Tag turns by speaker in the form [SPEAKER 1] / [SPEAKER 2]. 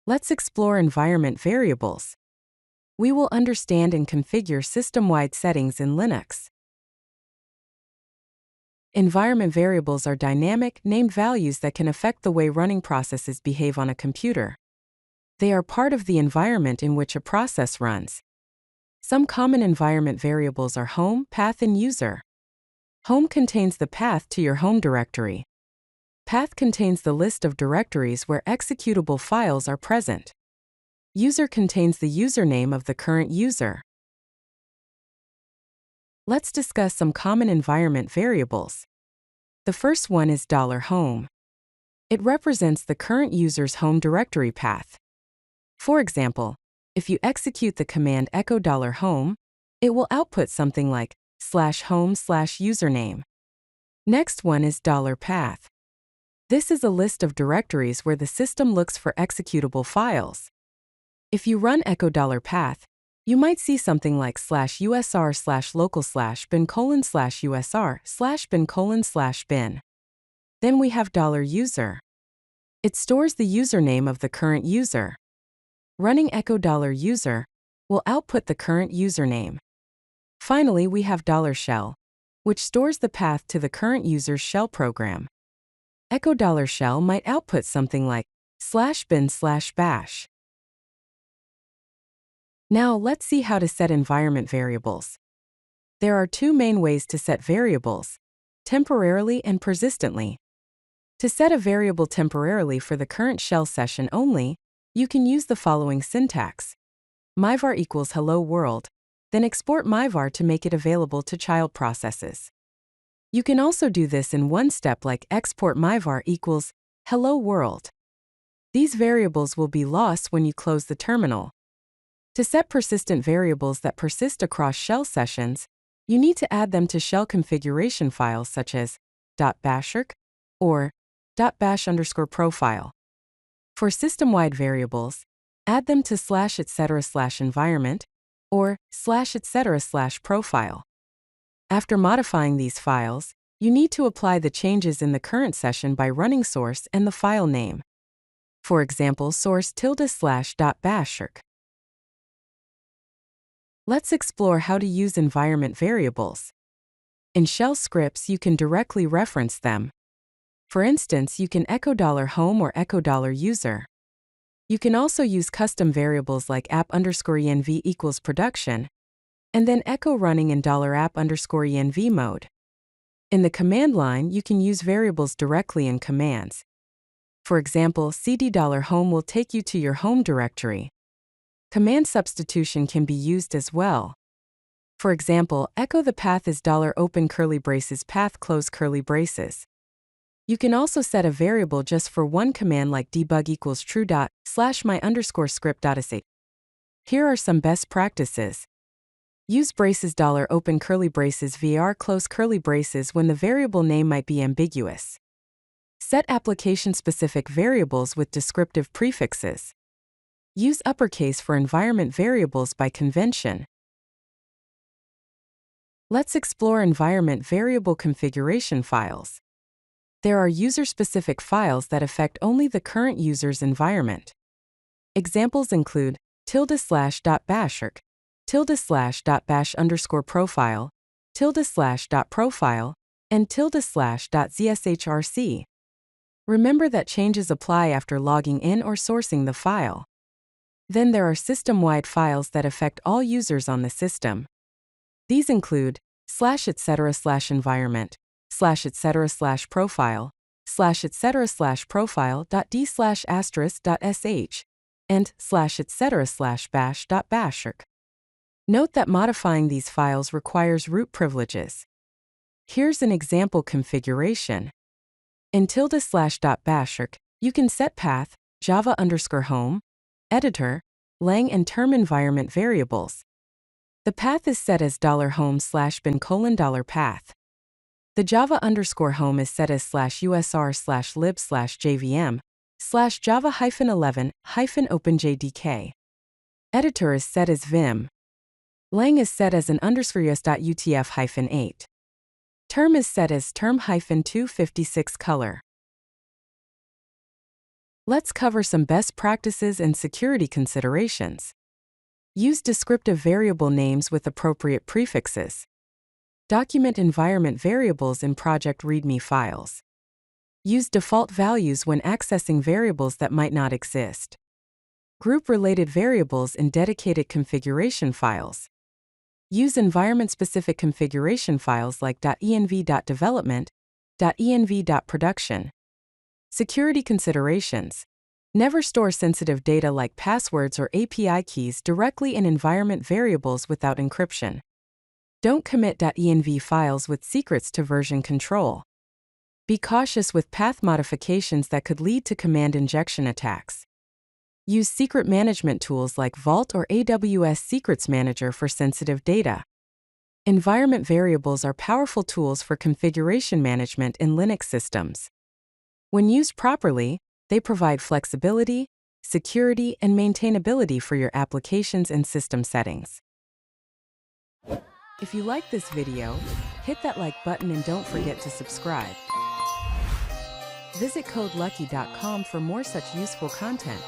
[SPEAKER 1] Let's explore environment variables. We will understand and configure system-wide settings in Linux. Environment variables are dynamic, named values that can affect the way running processes behave on a computer. They are part of the environment in which a process runs. Some common environment variables are home, path, and user. Home contains the path to your home directory. Path contains the list of directories where executable files are present. User contains the username of the current user. Let's discuss some common environment variables. The first one is $home. It represents the current user's home directory path. For example, if you execute the command echo $home, it will output something like /home/username. Next one is $path. This is a list of directories where the system looks for executable files. If you run echo $path, you might see something like /usr/local/bin:/usr/bin:/bin. Then we have $user. It stores the username of the current user. Running echo $user will output the current username. Finally, we have $shell, which stores the path to the current user's shell program. Echo $shell might output something like /bin/bash. Now let's see how to set environment variables. There are two main ways to set variables: temporarily and persistently. To set a variable temporarily for the current shell session only, you can use the following syntax. myvar equals hello world, then export myvar to make it available to child processes. You can also do this in one step like export myvar equals hello world. These variables will be lost when you close the terminal. To set persistent variables that persist across shell sessions, you need to add them to shell configuration files such as .bashrc or .bash_profile. For system-wide variables, add them to /etc/environment or /etc/profile. After modifying these files, you need to apply the changes in the current session by running source and the file name. For example, source ~bashrc. Let's explore how to use environment variables. In shell scripts, you can directly reference them. For instance, you can echo $home or echo $user. You can also use custom variables like app_env equals production, and then echo running in $app_env mode. In the command line, you can use variables directly in commands. For example, cd $home will take you to your home directory. Command substitution can be used as well. For example, echo the path is $open curly braces path close curly braces. You can also set a variable just for one command like debug equals true /my_script.sh. Here are some best practices. Use braces $open curly braces vr close curly braces when the variable name might be ambiguous. Set application-specific variables with descriptive prefixes. Use uppercase for environment variables by convention. Let's explore environment variable configuration files. There are user-specific files that affect only the current user's environment. Examples include ~/.bashrc, ~/.bash_profile, ~/.profile, and ~/.zshrc. Remember that changes apply after logging in or sourcing the file. Then there are system-wide files that affect all users on the system. These include /etc/environment, /etc/profile, /etc/profile.d/**.sh, and /etc/bash.bashrc. Note that modifying these files requires root privileges. Here's an example configuration. In ~/.bashrc, you can set path, java_home, editor, lang and term environment variables. The path is set as $home/bin:\path. The java_home is set as /usr/lib/jvm /java-11-openjdk. Editor is set as vim. Lang is set as an _us.utf-8. Term is set as term-256 color. Let's cover some best practices and security considerations. Use descriptive variable names with appropriate prefixes. Document environment variables in project README files. Use default values when accessing variables that might not exist. Group related variables in dedicated configuration files. Use environment-specific configuration files like .env.development, .env.production. Security considerations. Never store sensitive data like passwords or API keys directly in environment variables without encryption. Don't commit .env files with secrets to version control. Be cautious with path modifications that could lead to command injection attacks. Use secret management tools like Vault or AWS Secrets Manager for sensitive data. Environment variables are powerful tools for configuration management in Linux systems. When used properly, they provide flexibility, security, and maintainability for your applications and system settings. If you like this video, hit that like button and don't forget to subscribe. Visit codelucky.com for more such useful content.